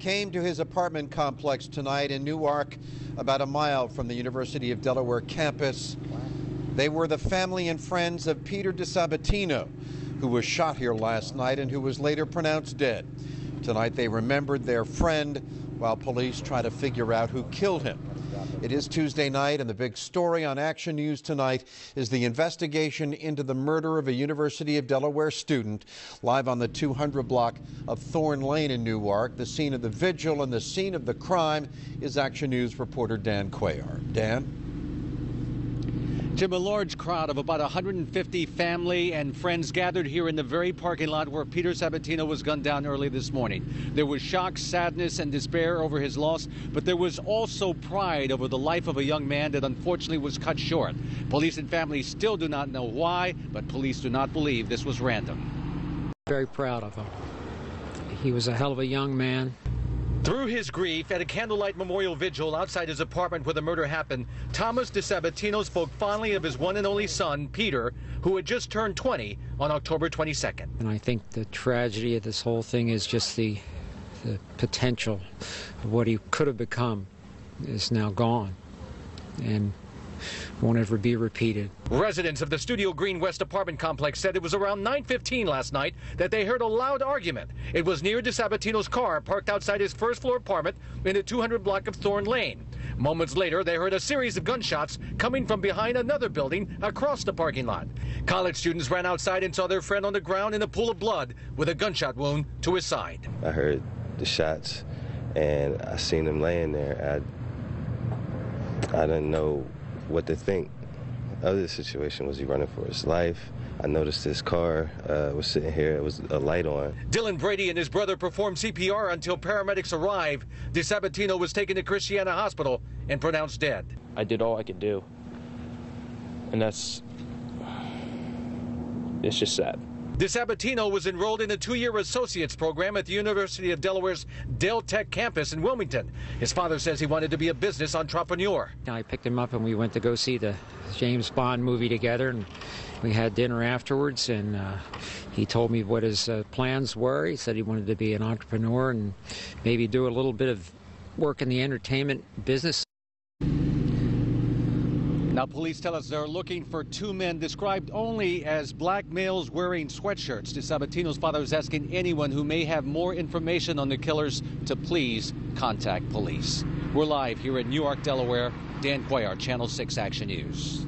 came to his apartment complex tonight in Newark, about a mile from the University of Delaware campus. They were the family and friends of Peter DiSabatino, who was shot here last night and who was later pronounced dead. Tonight they remembered their friend while police try to figure out who killed him. It is Tuesday night, and the big story on Action News tonight is the investigation into the murder of a University of Delaware student. Live on the 200 block of Thorn Lane in Newark, the scene of the vigil and the scene of the crime, is Action News reporter Dan Cuellar. Dan? Jim, a large crowd of about 150 family and friends gathered here in the very parking lot where Peter DiSabatino was gunned down early this morning. There was shock, sadness, and despair over his loss, but there was also pride over the life of a young man that unfortunately was cut short. Police and family still do not know why, but police do not believe this was random. Very proud of him. He was a hell of a young man. Through his grief, at a candlelight memorial vigil outside his apartment where the murder happened, Thomas DiSabatino spoke fondly of his one and only son, Peter, who had just turned 20 on October 22nd. And I think the tragedy of this whole thing is just the potential of what he could have become is now gone and won't ever be repeated. Residents of the Studio Green West apartment complex said it was around 9:15 last night that they heard a loud argument. It was near DiSabatino's car parked outside his first-floor apartment in the 200 block of Thorn Lane. Moments later, they heard a series of gunshots coming from behind another building across the parking lot. College students ran outside and saw their friend on the ground in a pool of blood with a gunshot wound to his side. I heard the shots, and I seen him laying there. I didn't know what to think of the situation. Was he running for his life? I noticed his car was sitting here. It was a light on. Dylan Brady and his brother performed CPR until paramedics arrived. DiSabatino was taken to Christiana Hospital and pronounced dead. I did all I could do, and it's just sad. DiSabatino was enrolled in a 2-year associate's program at the University of Delaware's Del Tech campus in Wilmington. His father says he wanted to be a business entrepreneur. I picked him up and we went to go see the James Bond movie together, and we had dinner afterwards, and he told me what his plans were. He said he wanted to be an entrepreneur and maybe do a little bit of work in the entertainment business. Now, police tell us they're looking for 2 men described only as black males wearing sweatshirts. DiSabatino's father is asking anyone who may have more information on the killers to please contact police. We're live here in Newark, Delaware. Dan Cuellar, Channel 6 Action News.